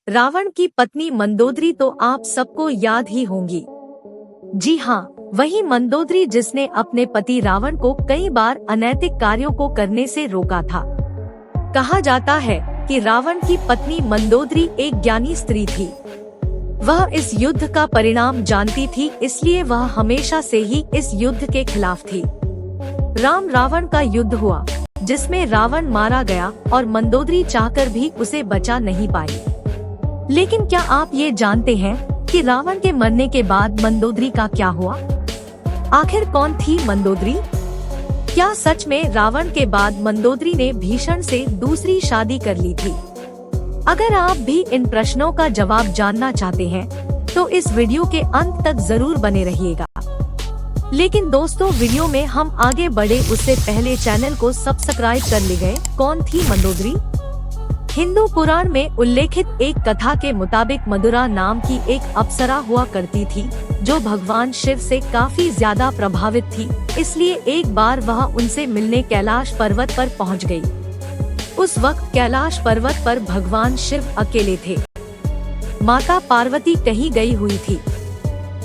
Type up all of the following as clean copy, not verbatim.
रावण की पत्नी मंदोदरी तो आप सबको याद ही होंगी। जी हाँ, वही मंदोदरी जिसने अपने पति रावण को कई बार अनैतिक कार्यों को करने से रोका था। कहा जाता है कि रावण की पत्नी मंदोदरी एक ज्ञानी स्त्री थी। वह इस युद्ध का परिणाम जानती थी, इसलिए वह हमेशा से ही इस युद्ध के खिलाफ थी। राम रावण का युद्ध हुआ, जिसमें रावण मारा गया और मंदोदरी चाहकर भी उसे बचा नहीं पाई। लेकिन क्या आप ये जानते हैं कि रावण के मरने के बाद मंदोदरी का क्या हुआ? आखिर कौन थी मंदोदरी? क्या सच में रावण के बाद मंदोदरी ने भीषण से दूसरी शादी कर ली थी? अगर आप भी इन प्रश्नों का जवाब जानना चाहते हैं, तो इस वीडियो के अंत तक जरूर बने रहिएगा। लेकिन दोस्तों, वीडियो में हम आगे बढ़े उससे पहले चैनल को सब्सक्राइब कर ले गए। कौन थी मंदोदरी? हिंदू पुराण में उल्लेखित एक कथा के मुताबिक मधुरा नाम की एक अप्सरा हुआ करती थी, जो भगवान शिव से काफी ज्यादा प्रभावित थी। इसलिए एक बार वह उनसे मिलने कैलाश पर्वत पर पहुंच गई। उस वक्त कैलाश पर्वत पर भगवान शिव अकेले थे। माता पार्वती कहीं गई हुई थी।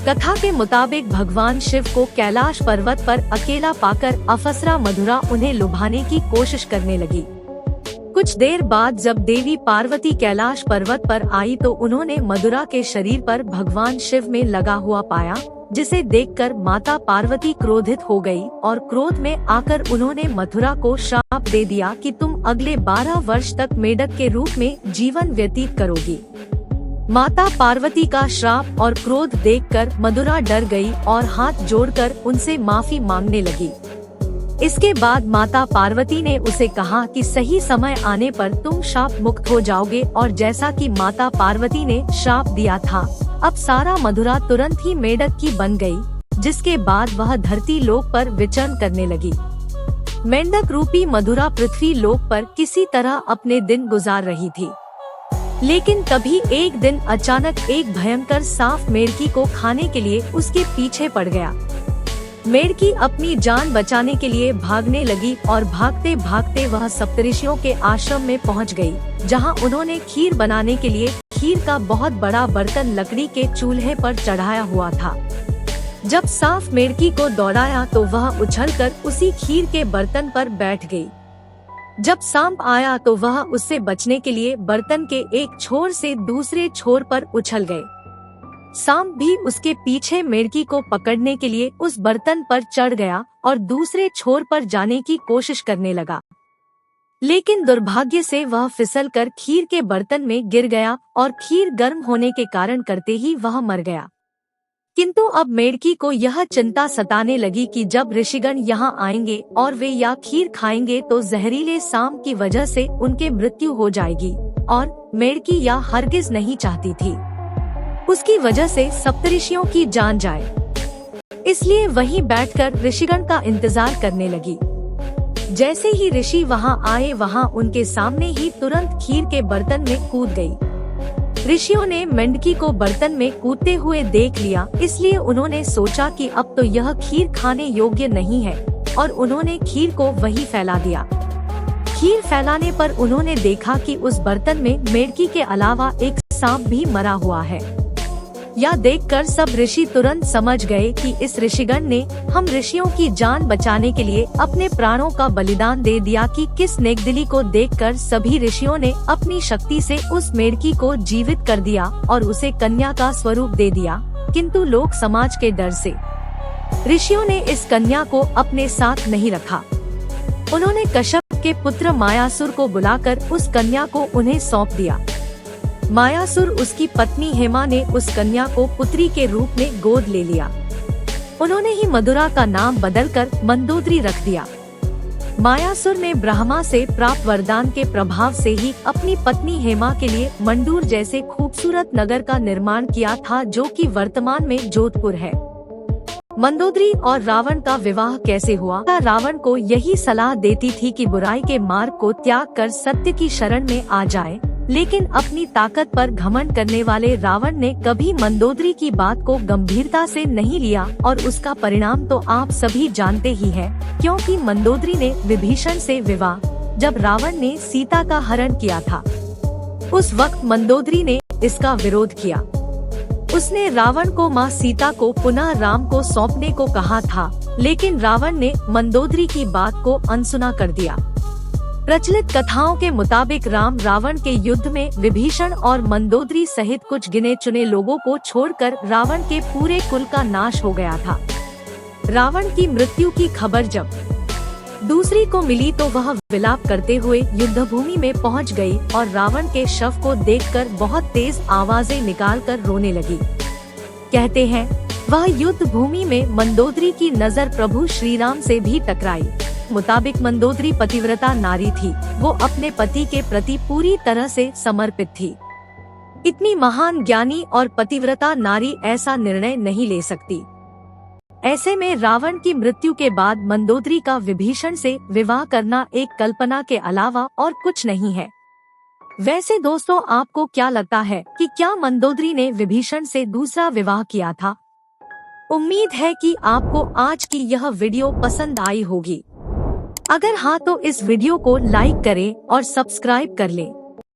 कथा के मुताबिक भगवान शिव को कैलाश पर्वत पर अकेला पाकर अप्सरा मधुरा उन्हें लुभाने की कोशिश करने लगी। कुछ देर बाद जब देवी पार्वती कैलाश पर्वत पर आई तो उन्होंने मधुरा के शरीर पर भगवान शिव में लगा हुआ पाया, जिसे देखकर माता पार्वती क्रोधित हो गई और क्रोध में आकर उन्होंने मथुरा को श्राप दे दिया कि तुम अगले 12 वर्ष तक मेढक के रूप में जीवन व्यतीत करोगी। माता पार्वती का श्राप और क्रोध देखकर मधुरा डर गई और हाथ जोड़कर उनसे माफी मांगने लगी। इसके बाद माता पार्वती ने उसे कहा कि सही समय आने पर तुम श्राप मुक्त हो जाओगे, और जैसा कि माता पार्वती ने श्राप दिया था, अब सारा मधुरा तुरंत ही मेढक की बन गई, जिसके बाद वह धरती लोक पर विचरण करने लगी। मेंढक रूपी मधुरा पृथ्वी लोक पर किसी तरह अपने दिन गुजार रही थी। लेकिन तभी एक दिन अचानक एक भयंकर सांप मेढकी को खाने के लिए उसके पीछे पड़ गया। मेढकी अपनी जान बचाने के लिए भागने लगी और भागते भागते वह सप्तऋषियों के आश्रम में पहुंच गई, जहां उन्होंने खीर बनाने के लिए खीर का बहुत बड़ा बर्तन लकड़ी के चूल्हे पर चढ़ाया हुआ था। जब सांप मेढकी को दौड़ाया तो वह उछलकर उसी खीर के बर्तन पर बैठ गई। जब सांप आया तो वह उससे बचने के लिए बर्तन के एक छोर से दूसरे छोर पर उछल गए। सांप भी उसके पीछे मेढकी को पकड़ने के लिए उस बर्तन पर चढ़ गया और दूसरे छोर पर जाने की कोशिश करने लगा। लेकिन दुर्भाग्य से वह फिसलकर खीर के बर्तन में गिर गया और खीर गर्म होने के कारण करते ही वह मर गया। किंतु अब मेढकी को यह चिंता सताने लगी कि जब ऋषिगण यहाँ आएंगे और वे यह खीर खाएंगे तो जहरीले सांप की वजह से उनके मृत्यु हो जाएगी, और मेढकी यह हरगिज नहीं चाहती थी उसकी वजह से सप्तऋषियों की जान जाए। इसलिए वहीं बैठकर ऋषिगण का इंतजार करने लगी। जैसे ही ऋषि वहां आए, वहां उनके सामने ही तुरंत खीर के बर्तन में कूद गई। ऋषियों ने मेंढकी को बर्तन में कूदते हुए देख लिया, इसलिए उन्होंने सोचा कि अब तो यह खीर खाने योग्य नहीं है, और उन्होंने खीर को वहीं फैला दिया। खीर फैलाने पर उन्होंने देखा कि उस बर्तन में मेढकी के अलावा एक सांप भी मरा हुआ है। यह देखकर सब ऋषि तुरंत समझ गए कि इस ऋषिगण ने हम ऋषियों की जान बचाने के लिए अपने प्राणों का बलिदान दे दिया कि किस नेकदिली को देखकर सभी ऋषियों ने अपनी शक्ति से उस मेढकी को जीवित कर दिया और उसे कन्या का स्वरूप दे दिया। किंतु लोक समाज के डर से ऋषियों ने इस कन्या को अपने साथ नहीं रखा। उन्होंने कश्यप के पुत्र मायासुर को बुलाकर उस कन्या को उन्हें सौंप दिया। मायासुर उसकी पत्नी हेमा ने उस कन्या को पुत्री के रूप में गोद ले लिया। उन्होंने ही मधुरा का नाम बदलकर मंदोदरी रख दिया। मायासुर ने ब्रह्मा से प्राप्त वरदान के प्रभाव से ही अपनी पत्नी हेमा के लिए मंडूर जैसे खूबसूरत नगर का निर्माण किया था, जो कि वर्तमान में जोधपुर है। मंदोदरी और रावण का विवाह कैसे हुआ? रावण को यही सलाह देती थी कि बुराई के मार्ग को त्याग कर सत्य की शरण में आ जाए, लेकिन अपनी ताकत पर घमंड करने वाले रावण ने कभी मंदोदरी की बात को गंभीरता से नहीं लिया, और उसका परिणाम तो आप सभी जानते ही हैं, क्योंकि मंदोदरी ने विभीषण से विवाह जब रावण ने सीता का हरण किया था, उस वक्त मंदोदरी ने इसका विरोध किया। उसने रावण को मां सीता को पुनः राम को सौंपने को कहा था, लेकिन रावण ने मंदोदरी की बात को अनसुना कर दिया। प्रचलित कथाओं के मुताबिक राम रावण के युद्ध में विभीषण और मंदोदरी सहित कुछ गिने चुने लोगों को छोड़कर रावण के पूरे कुल का नाश हो गया था। रावण की मृत्यु की खबर जब दूसरी को मिली तो वह विलाप करते हुए युद्धभूमि में पहुंच गई और रावण के शव को देखकर बहुत तेज आवाजें निकालकर रोने लगी। कहते हैं वह युद्ध भूमि में मंदोदरी की नजर प्रभु श्री राम से भी टकराई। मुताबिक मंदोदरी पतिव्रता नारी थी, वो अपने पति के प्रति पूरी तरह से समर्पित थी। इतनी महान ज्ञानी और पतिव्रता नारी ऐसा निर्णय नहीं ले सकती। ऐसे में रावण की मृत्यु के बाद मंदोदरी का विभीषण से विवाह करना एक कल्पना के अलावा और कुछ नहीं है। वैसे दोस्तों, आपको क्या लगता है कि क्या मंदोदरी ने विभीषण से दूसरा विवाह किया था? उम्मीद है कि आपको आज की यह वीडियो पसंद आई होगी। अगर हाँ तो इस वीडियो को लाइक करें और सब्सक्राइब कर लें।